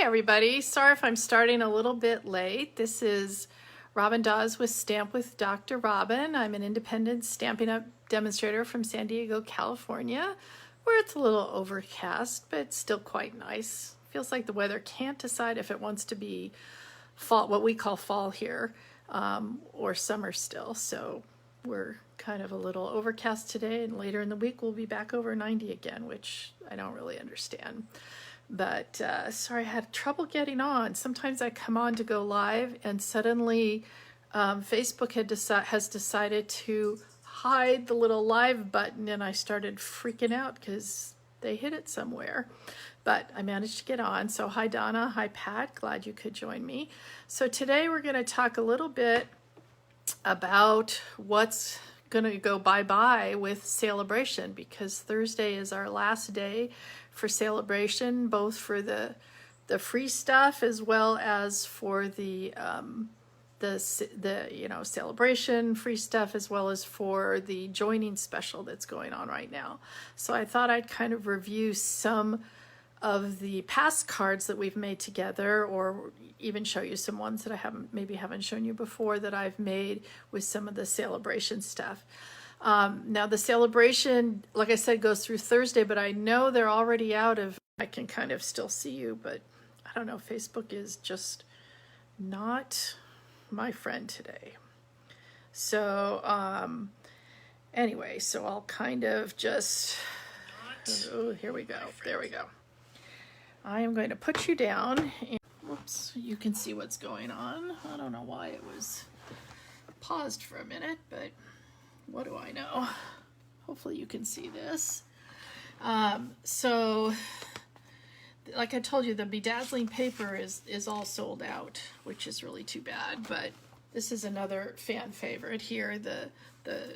everybody. Sorry if I'm starting a little bit late. This is Robin Dawes with Stamp with Dr. Robin. I'm an independent Stampin' Up! Demonstrator from San Diego, California, where it's a little overcast, but still quite nice. Feels like the weather can't decide if it wants to be fall, what we call fall here, or summer still. So we're kind of a little overcast today, and later in the week we'll be back over 90 again, which I don't really understand. But sorry, I had trouble getting on. Sometimes I come on to go live and suddenly Facebook has decided to hide the little live button, and I started freaking out because they hid it somewhere. But I managed to get on. So hi Donna, hi Pat, glad you could join me. So today we're going to talk a little bit about what's going to go bye-bye with Sale-a-Bration, because Thursday is our last day for Sale-a-Bration, both for the free stuff as well as for the Sale-a-Bration free stuff, as well as for the joining special that's going on right now. So I thought I'd kind of review some of the past cards that we've made together, or even show you some ones that I haven't shown you before that I've made with some of the Sale-a-Bration stuff. Now the Sale-a-Bration, like I said, goes through Thursday, but I know they're already out of, I can kind of still see you, but I don't know, Facebook is just not my friend today. So anyway, so I'll kind of just, oh, here we go, there we go. I am going to put you down, and whoops, you can see what's going on. I don't know why it was paused for a minute, but what do I know? Hopefully you can see this. So like I told you, the bedazzling paper is all sold out, which is really too bad, but this is another fan favorite here, the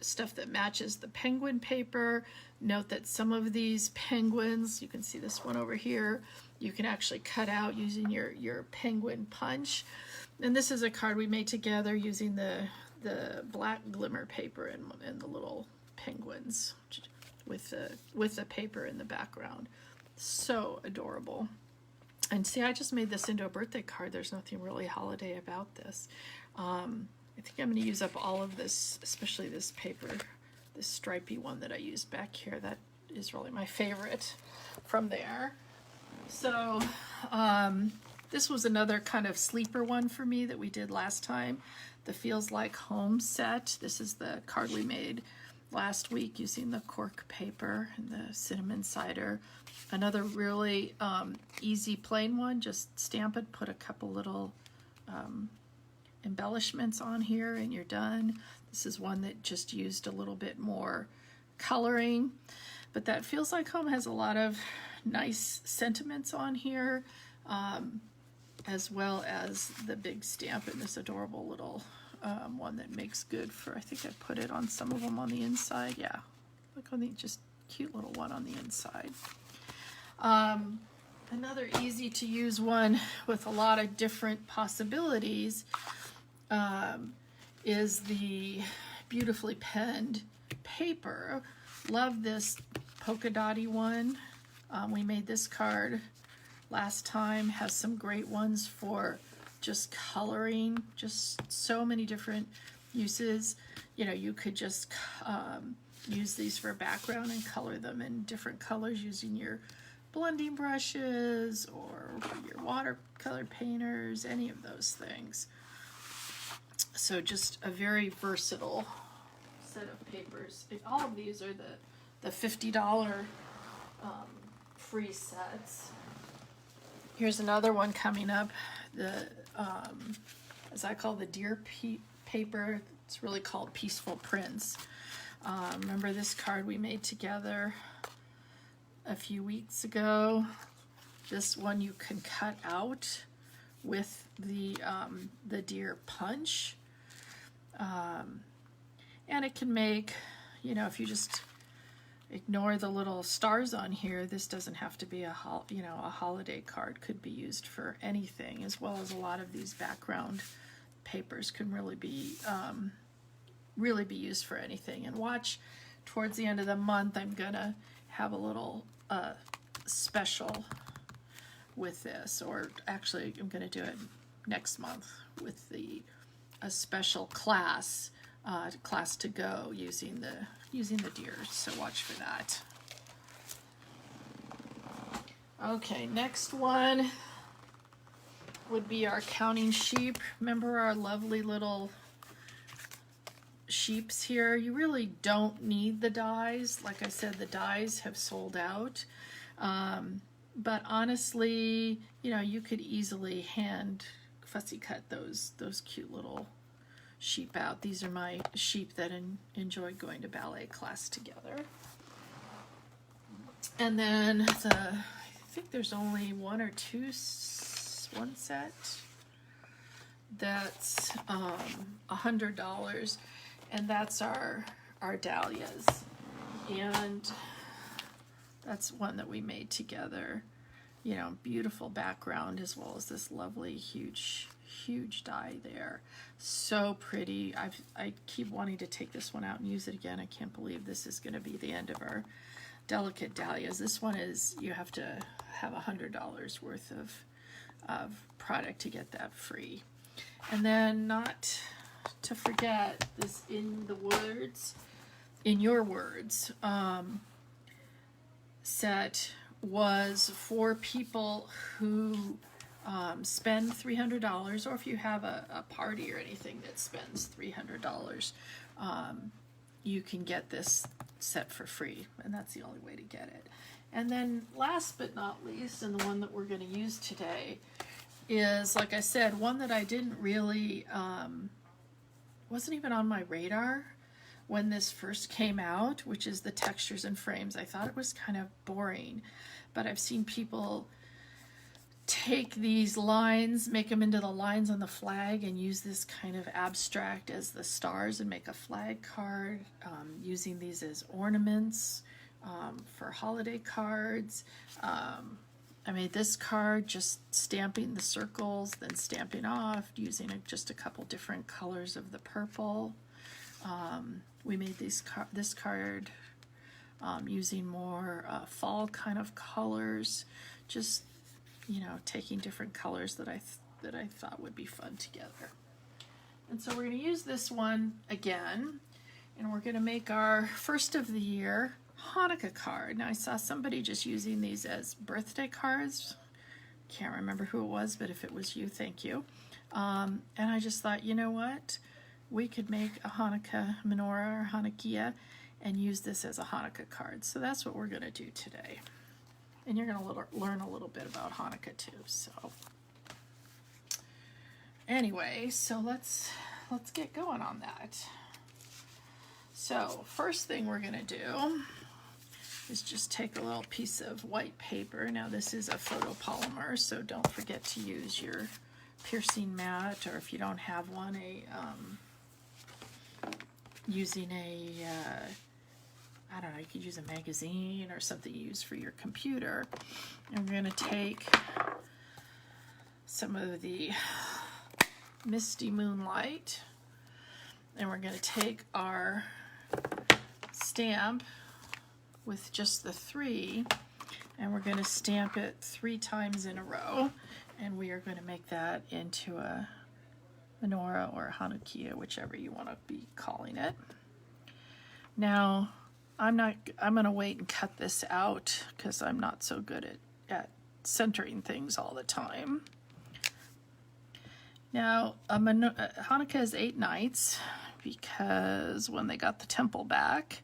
stuff that matches the penguin paper. Note that some of these penguins, you can see this one over here, you can actually cut out using your penguin punch. And this is a card we made together using the black glimmer paper and the little penguins with the paper in the background. So adorable. And see, I just made this into a birthday card. There's nothing really holiday about this. I think I'm going to use up all of this, especially this paper, this stripy one that I used back here. That is really my favorite from there. So this was another kind of sleeper one for me that we did last time, the Feels Like Home set. This is the card we made last week using the cork paper and the cinnamon cider. Another really easy plain one, just stamp it, put a couple little embellishments on here, and you're done. This is one that just used a little bit more coloring, but that Feels Like Home has a lot of nice sentiments on here, as well as the big stamp and this adorable little one that makes good for, I think I put it on some of them on the inside. Yeah, look on the just cute little one on the inside. Another easy to use one with a lot of different possibilities is the beautifully penned paper. Love this polka dotty one. We made this card last time, has some great ones for just coloring, just so many different uses. You know, you could just use these for a background and color them in different colors using your blending brushes or your watercolor painters, any of those things. So just a very versatile set of papers. All of these are the $50 free sets. Here's another one coming up, the as I call the deer paper. It's really called Peaceful Prints. Remember this card we made together a few weeks ago? This one you can cut out with the deer punch, and it can make, you know, if you just ignore the little stars on here, this doesn't have to be a holiday card. Could be used for anything, as well as a lot of these background papers can really be used for anything. And watch, towards the end of the month I'm gonna have a little special with this, or actually I'm going to do it next month with a special class to go using the deers. So watch for that. Okay, next one would be our counting sheep. Remember our lovely little sheeps here? You really don't need the dies. Like I said, the dies have sold out. But honestly, you know, you could easily hand fussy cut those cute little sheep out. These are my sheep that enjoyed going to ballet class together. And then I think there's only one set that's $100, and that's our dahlias, and that's one that we made together. You know, beautiful background as well as this lovely huge die there. So pretty. I keep wanting to take this one out and use it again. I can't believe this is going to be the end of our delicate dahlias. This one is, you have to have $100 worth of product to get that free. And then, not to forget, this in your words set was for people who spend $300, or if you have a party or anything that spends $300, you can get this set for free, and that's the only way to get it. And then last but not least, and the one that we're going to use today, is, like I said, one that I didn't really, wasn't even on my radar when this first came out, which is the textures and frames. I thought it was kind of boring, but I've seen people take these lines, make them into the lines on the flag, and use this kind of abstract as the stars and make a flag card, using these as ornaments for holiday cards. I made this card just stamping the circles, then stamping off, using just a couple different colors of the purple. We made this card using more fall kind of colors, just, you know, taking different colors that I thought would be fun together. And so we're going to use this one again, and we're going to make our first of the year Hanukkah card. Now, I saw somebody just using these as birthday cards. Can't remember who it was, but if it was you, thank you. And I just thought, you know what? We could make a Hanukkah menorah or Hanukkah and use this as a Hanukkah card. So that's what we're going to do today. And you're going to learn a little bit about Hanukkah too. So anyway, so let's get going on that. So first thing we're going to do is just take a little piece of white paper. Now this is a photopolymer, so don't forget to use your piercing mat, or if you don't have one, using I don't know, you could use a magazine or something you use for your computer. And we're going to take some of the Misty Moonlight, and we're going to take our stamp with just the 3, and we're going to stamp it 3 times in a row, and we are going to make that into a menorah or a Hanukkah, whichever you want to be calling it. Now, I'm going to wait and cut this out because I'm not so good at centering things all the time. Now, Hanukkah is 8 nights because when they got the temple back,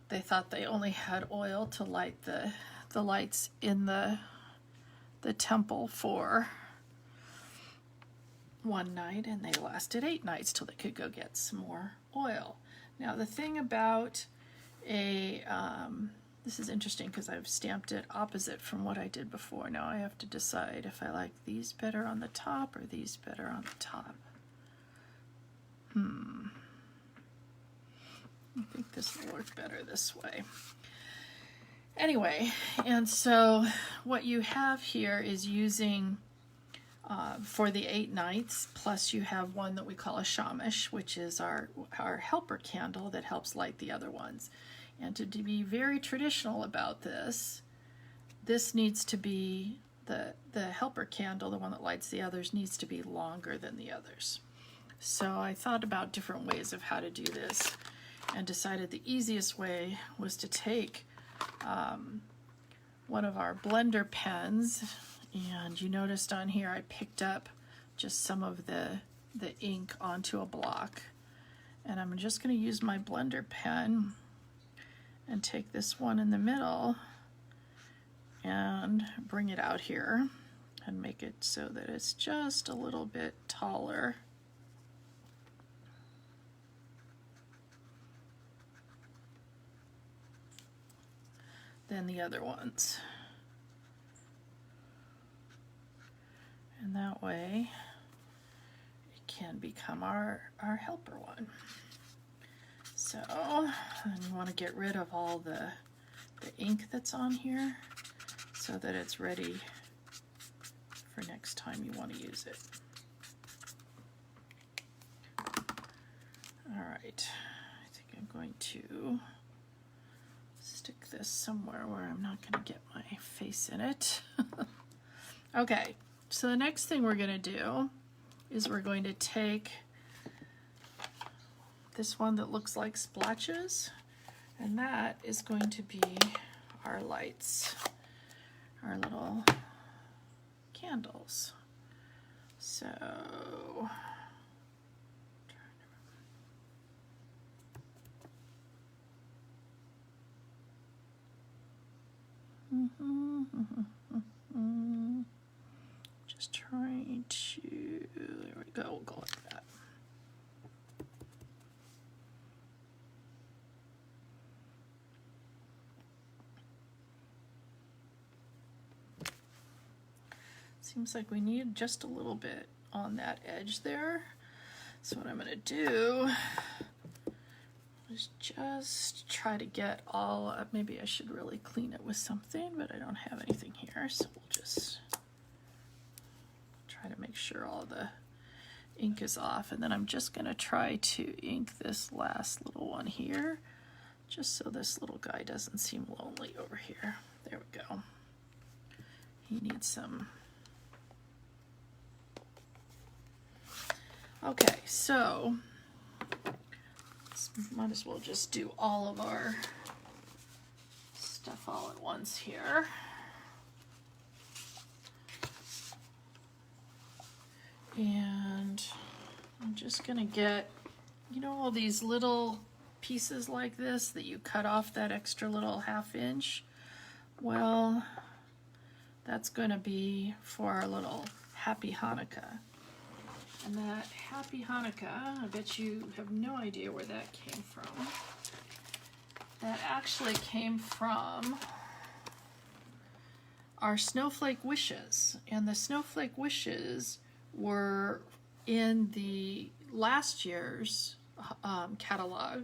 they thought they only had oil to light the lights in the temple for one night, and they lasted 8 nights till they could go get some more oil. Now the thing about this is interesting because I've stamped it opposite from what I did before. Now I have to decide if I like these better on the top or these better on the top. I think this will work better this way. Anyway, and so what you have here is using for the 8 nights, plus you have one that we call a shamash, which is our helper candle that helps light the other ones. And to be very traditional about this, this needs to be, the helper candle, the one that lights the others, needs to be longer than the others. So I thought about different ways of how to do this and decided the easiest way was to take one of our blender pens, and you noticed on here I picked up just some of the ink onto a block, and I'm just going to use my blender pen and take this one in the middle and bring it out here and make it so that it's just a little bit taller. Than the other ones. And that way it can become our helper one. So then you want to get rid of all the ink that's on here so that it's ready for next time you want to use it. All right, I think I'm going to stick this somewhere where I'm not going to get my face in it. Okay, so the next thing we're going to do is we're going to take this one that looks like splotches, and that is going to be our lights, our little candles. So just trying to, there we go, we'll go like that. Seems like we need just a little bit on that edge there. So what I'm going to do is just try to get all, maybe I should really clean it with something, but I don't have anything here, so we'll just try to make sure all the ink is off. And then I'm just going to try to ink this last little one here, just so this little guy doesn't seem lonely over here. There we go. He needs some. Okay, so might as well just do all of our stuff all at once here. And I'm just gonna get, you know, all these little pieces like this that you cut off that extra little 1/2 inch? Well, that's gonna be for our little Happy Hanukkah. And that Happy Hanukkah, I bet you have no idea where that came from. That actually came from our snowflake wishes. And the snowflake wishes were in the last year's catalog,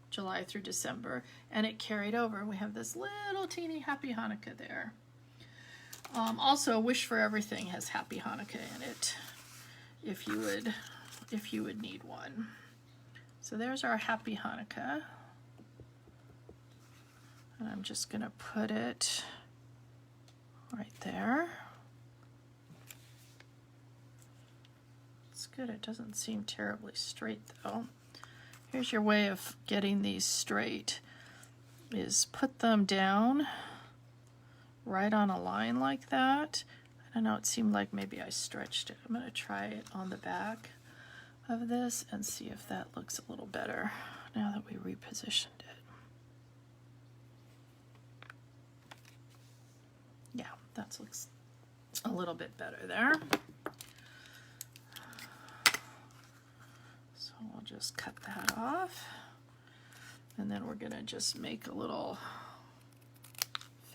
July through December, and it carried over. We have this little teeny Happy Hanukkah there. Also, Wish for Everything has Happy Hanukkah in it, if you would need one. So there's our Happy Hanukkah, and I'm just gonna put it right there. It's good, it doesn't seem terribly straight though. Here's your way of getting these straight, is put them down right on a line like that. I know it seemed like maybe I stretched it. I'm going to try it on the back of this and see if that looks a little better now that we repositioned it. Yeah, that looks a little bit better there. So we'll just cut that off. And then we're going to just make a little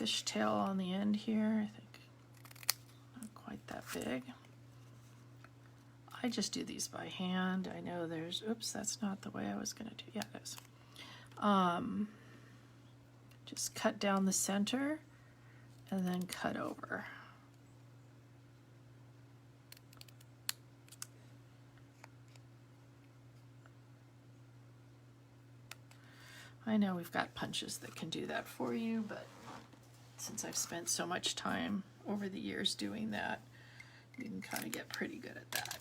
fishtail on the end here. I think quite that big. I just do these by hand. I know there's, oops, that's not the way I was going to do. Yeah, it is. Just cut down the center and then cut over. I know we've got punches that can do that for you, but since I've spent so much time over the years doing that, you can kind of get pretty good at that.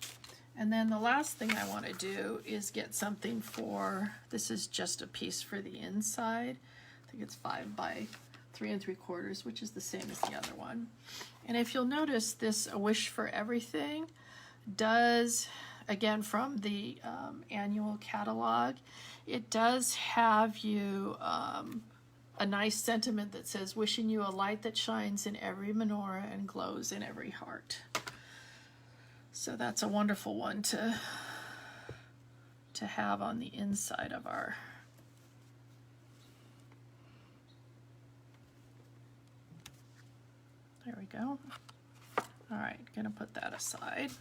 And then the last thing I want to do is get something for, this is just a piece for the inside. I think it's 5 by 3 3/4, which is the same as the other one. And if you'll notice, this A Wish for Everything does, again from the annual catalog, it does have you a nice sentiment that says, wishing you a light that shines in every menorah and glows in every heart. So that's a wonderful one to have on the inside of our there we go. All right, gonna put that aside.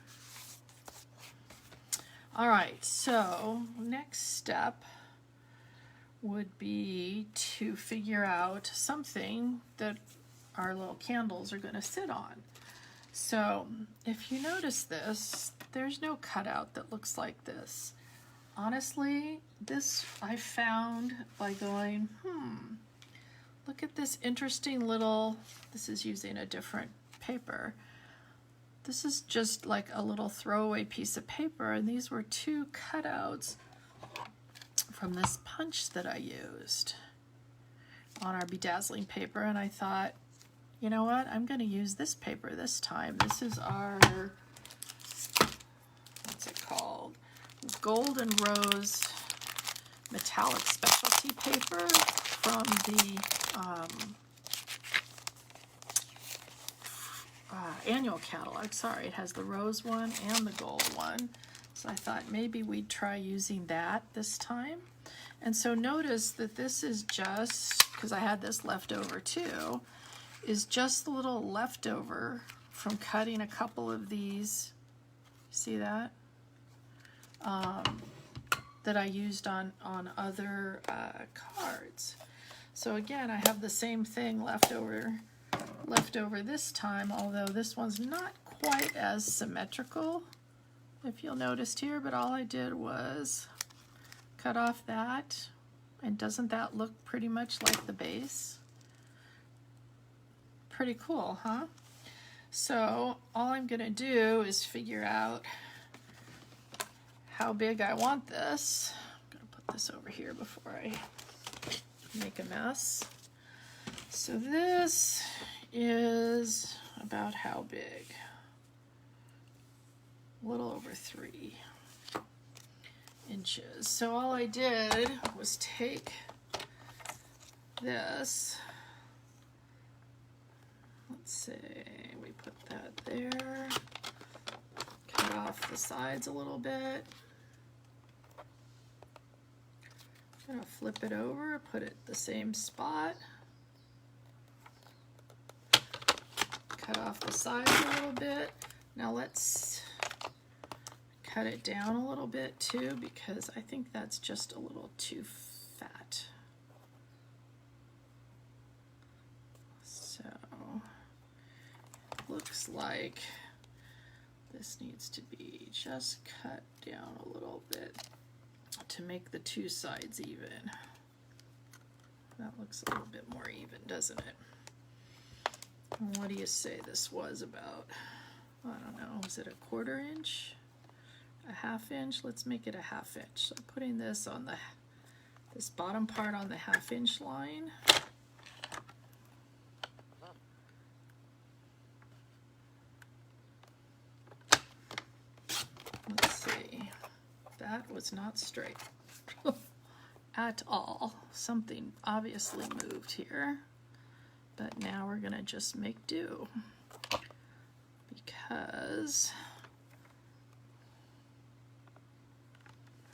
All right, so next step would be to figure out something that our little candles are gonna sit on. So if you notice this, there's no cutout that looks like this. Honestly, this I found by going, look at this interesting little, this is using a different paper. This is just like a little throwaway piece of paper, and these were 2 cutouts from this punch that I used on our bedazzling paper, and I thought, you know what, I'm going to use this paper this time. This is our, what's it called? Golden Rose Metallic Specialty Paper from the annual catalog. Sorry, it has the rose one and the gold one. So I thought maybe we'd try using that this time. And so notice that this is just, because I had this left over too, is just the little leftover from cutting a couple of these, see that? That I used on other cards. So again, I have the same thing left over this time, although this one's not quite as symmetrical, if you'll notice here, but all I did was cut off that, and doesn't that look pretty much like the base? Pretty cool, huh? So all I'm gonna do is figure out how big I want this. I'm gonna put this over here before I make a mess. So this is about how big? A little over 3 inches. So all I did was take this, let's say we put that there, cut off the sides a little bit, I'm gonna flip it over, put it the same spot, cut off the sides a little bit. Now let's cut it down a little bit too, because I think that's just a little too fat. So looks like this needs to be just cut down a little bit to make the 2 sides even. That looks a little bit more even, doesn't it? And what do you say this was about? I don't know, was it a 1/4 inch? A 1/2 inch? Let's make it a 1/2 inch. So I'm putting this on this bottom part on the 1/2 inch line. Let's see, that was not straight at all. Something obviously moved here, but now we're gonna just make do, because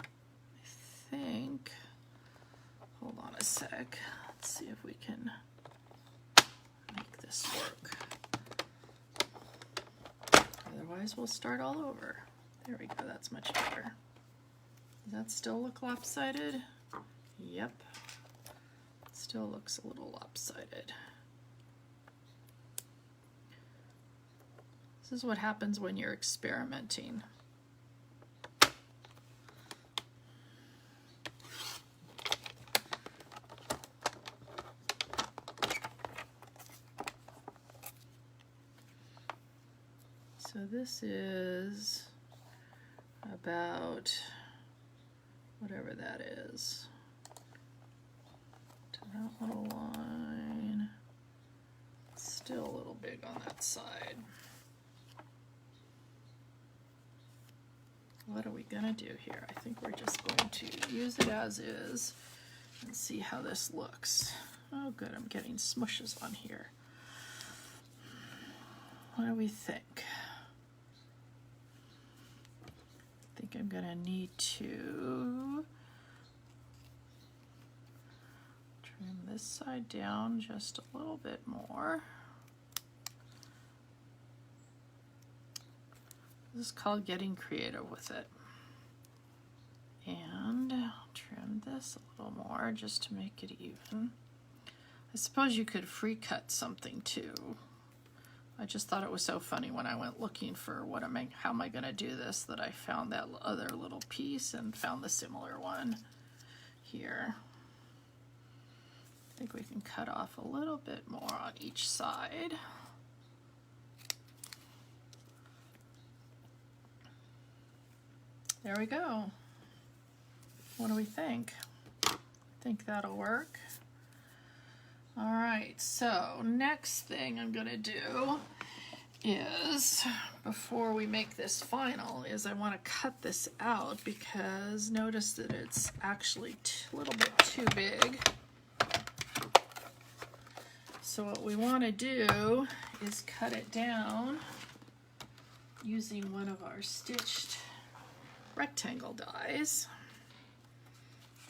I think, hold on a sec, let's see if we can make this work. Otherwise we'll start all over. There we go, that's much better. Does that still look lopsided? Yep. It still looks a little lopsided. This is what happens when you're experimenting. So this is about whatever that is. To that little line. Still a little big on that side. What are we gonna do here? I think we're just going to use it as is and see how this looks. Oh good, I'm getting smushes on here. What do we think? I think I'm gonna need to trim this side down just a little bit more. This is called getting creative with it. And trim this a little more just to make it even. I suppose you could free cut something too. I just thought it was so funny when I went looking for how am I going to do this, that I found that other little piece and found the similar one here. I think we can cut off a little bit more on each side. There we go. What do we think? I think that'll work. All right, so next thing I'm gonna do is, before we make this final, is I want to cut this out because notice that it's actually a little bit too big. So what we want to do is cut it down using one of our stitched rectangle dies.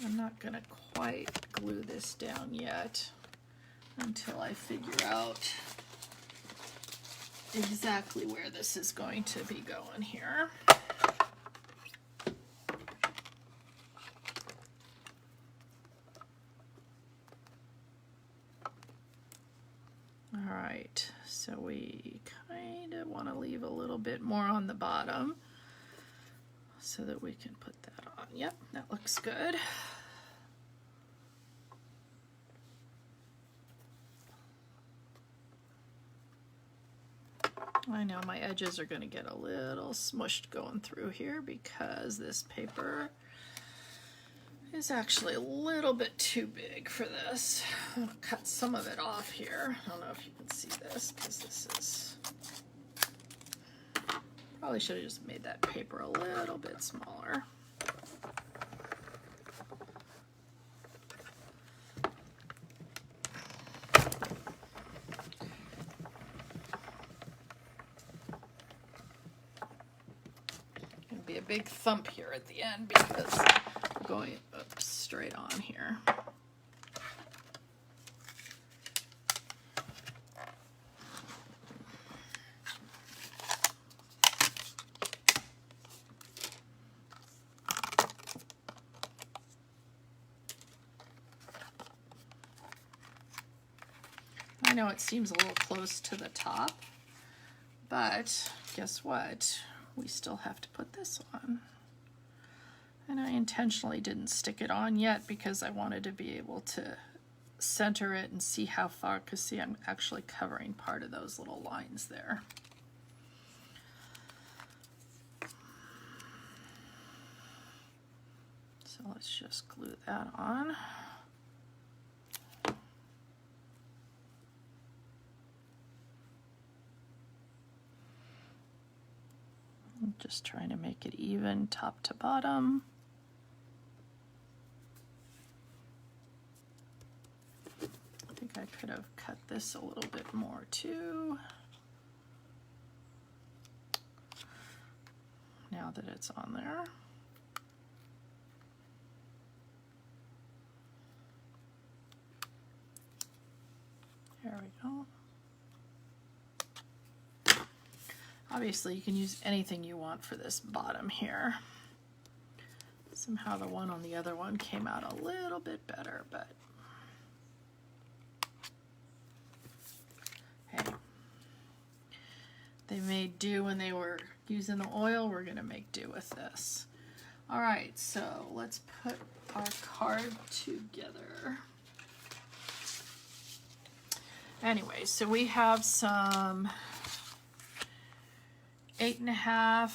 I'm not going to quite glue this down yet until I figure out exactly where this is going to be going here. All right, so we kind of want to leave a little bit more on the bottom so that we can put that on. Yep, that looks good. I know my edges are going to get a little smushed going through here because this paper is actually a little bit too big for this. I'm going to cut some of it off here. I don't know if you can see this because this is... Probably should have just made that paper a little bit smaller. Gonna be a big thump here at the end because I'm going straight on here. I know it seems a little close to the top, but guess what? We still have to put this on. And I intentionally didn't stick it on yet because I wanted to be able to center it and see how far, because see, I'm actually covering part of those little lines there. So let's just glue that on. I'm just trying to make it even top to bottom. I think I could have cut this a little bit more too. Now that it's on there. There we go. Obviously, you can use anything you want for this bottom here. Somehow the one on the other one came out a little bit better, but hey, they made do when they were using the oil. We're gonna make do with this. All right, so let's put our card together. Anyway, so we have some 8.5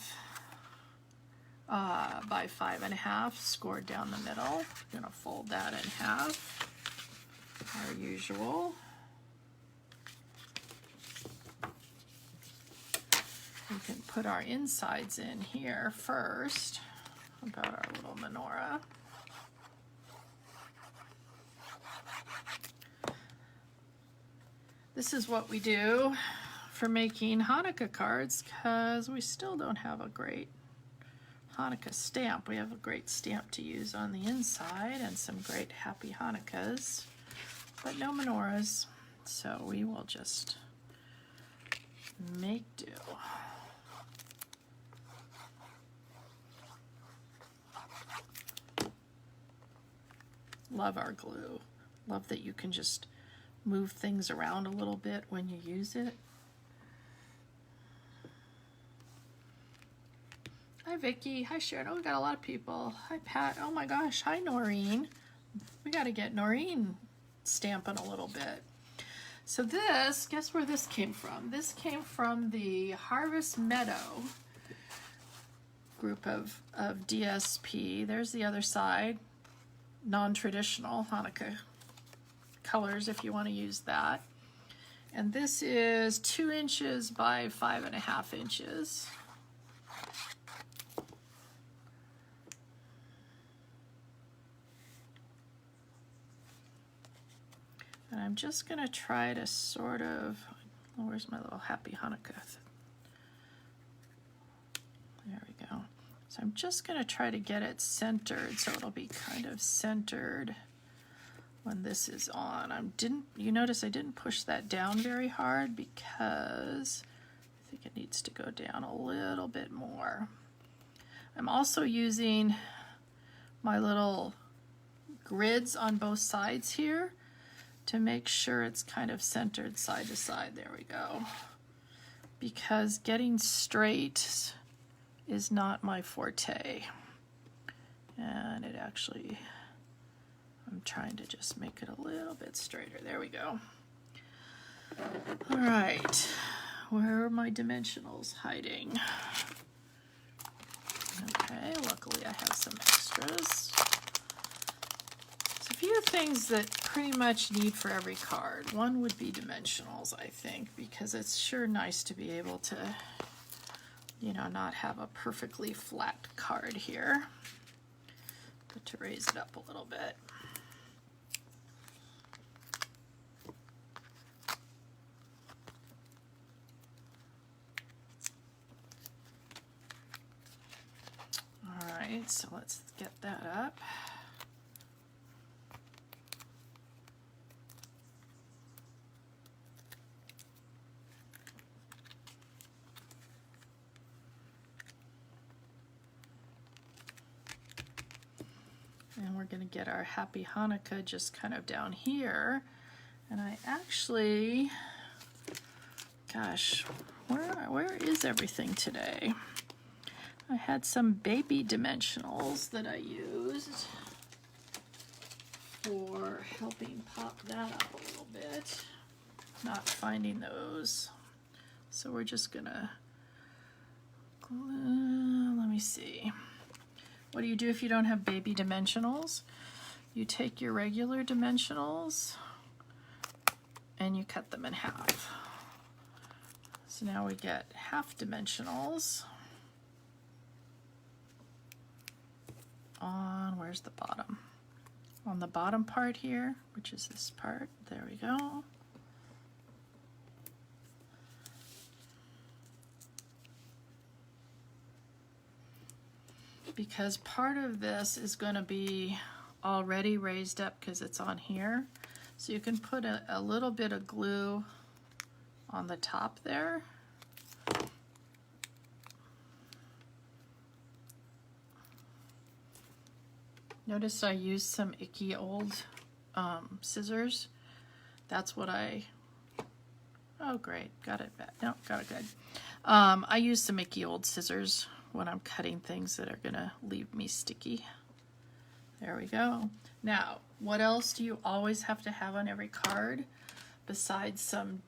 by 5.5, scored down the middle. I'm gonna fold that in half, our usual. We can put our insides in here first. About our little menorah. This is what we do for making Hanukkah cards, because we still don't have a great Hanukkah stamp. We have a great stamp to use on the inside and some great Happy Hanukkahs, but no menorahs. So we will just make do. Love our glue. Love that you can just move things around a little bit when you use it. Hi Vicky, hi Sharon. Oh, we got a lot of people. Hi Pat. Oh my gosh, hi Noreen. We got to get Noreen stamping a little bit. So this, guess where this came from? This came from the Harvest Meadow group of DSP. There's the other side. Non-traditional Hanukkah colors if you want to use that. And this is 2 inches by 5.5 inches. And I'm just going to try to sort of, oh, where's my little Happy Hanukkah? There we go. So I'm just going to try to get it centered so it'll be kind of centered when this is on. You notice I didn't push that down very hard because I think it needs to go down a little bit more. I'm also using my little grids on both sides here to make sure it's kind of centered side to side. There we go. Because getting straight is not my forte. And it actually, I'm trying to just make it a little bit straighter. There we go. All right, where are my dimensionals hiding? Okay, luckily I have some extras. A few things that pretty much need for every card. One would be dimensionals, I think, because it's sure nice to be able to, you know, not have a perfectly flat card here, but to raise it up a little bit. All right, so let's get that up. And we're going to get our Happy Hanukkah just kind of down here. And I actually, gosh, where is everything today? I had some baby dimensionals that I used for helping pop that up a little bit. Not finding those. So we're just going to glue, let me see. What do you do if you don't have baby dimensionals? You take your regular dimensionals and you cut them in half. So now we get half dimensionals on, where's the bottom? On the bottom part here, which is this part. There we go. Because part of this is going to be already raised up because it's on here. So you can put a little bit of glue on the top there. Notice I used some icky old scissors. That's what oh great, got it back. No, got it good. I use some icky old scissors when I'm cutting things that are gonna leave me sticky. There we go. Now, what else do you always have to have on every card besides some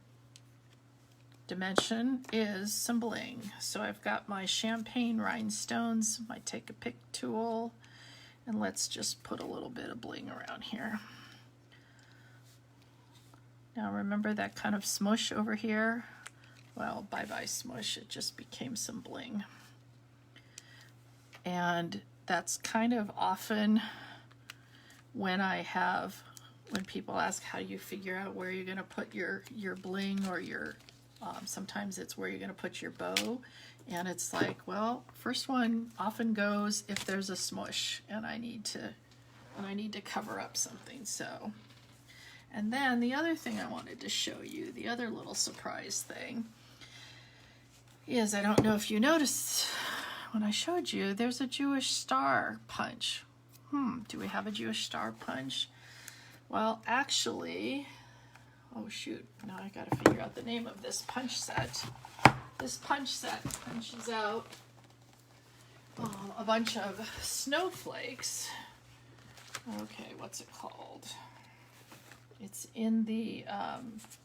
dimension is some bling. So I've got my champagne rhinestones, my take a pick tool, and let's just put a little bit of bling around here. Now remember that kind of smush over here? Well, bye-bye smush, it just became some bling. And that's kind of often when people ask how you figure out where you're gonna put your bling or your, sometimes it's where you're gonna put your bow. And it's like, well, first one often goes if there's a smush and I need to cover up something, so. And then the other thing I wanted to show you, the other little surprise thing, is I don't know if you noticed when I showed you, there's a Jewish star punch. Do we have a Jewish star punch? Well, actually, oh shoot, now I gotta figure out the name of this punch set. This punch set punches out a bunch of snowflakes. Okay, what's it called? It's in the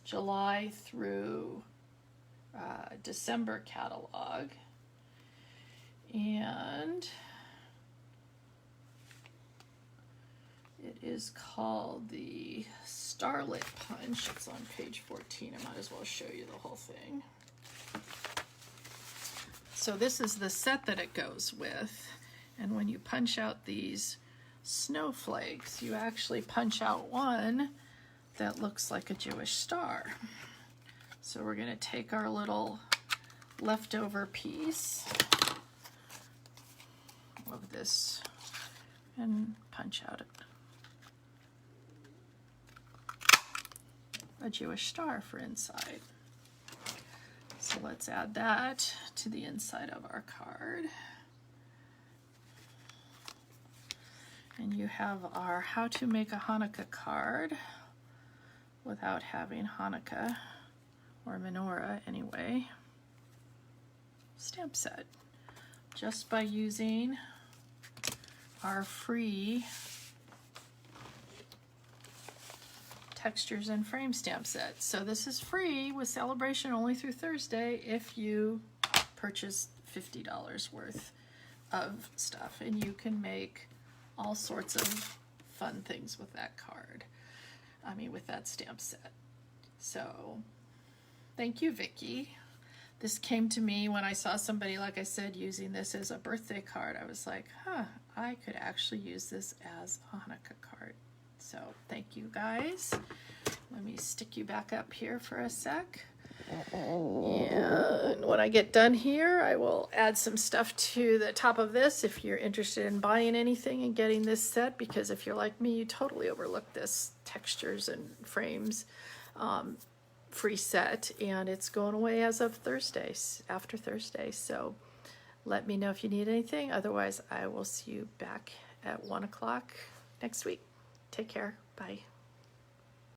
July through December catalog. And it is called the Starlit Punch. It's on page 14. I might as well show you the whole thing. So this is the set that it goes with. And when you punch out these snowflakes, you actually punch out one that looks like a Jewish star. So we're going to take our little leftover piece of this and punch out a Jewish star for inside. So let's add that to the inside of our card. And you have our how to make a Hanukkah card without having Hanukkah, or menorah anyway, stamp set, just by using our free textures and frame stamp set. So this is free with Sale-a-Bration only through Thursday if you purchase $50 worth of stuff, and you can make all sorts of fun things with that card. I mean, with that stamp set. So thank you, Vicki. This came to me when I saw somebody, like I said, using this as a birthday card. I was like, I could actually use this as a Hanukkah card. So thank you, guys. Let me stick you back up here for a sec. And when I get done here, I will add some stuff to the top of this if you're interested in buying anything and getting this set, because if you're like me, you totally overlooked this textures and frames free set, and it's going away as of Thursday, after Thursday. So let me know if you need anything. Otherwise, I will see you back at 1 o'clock next week. Take care. Bye.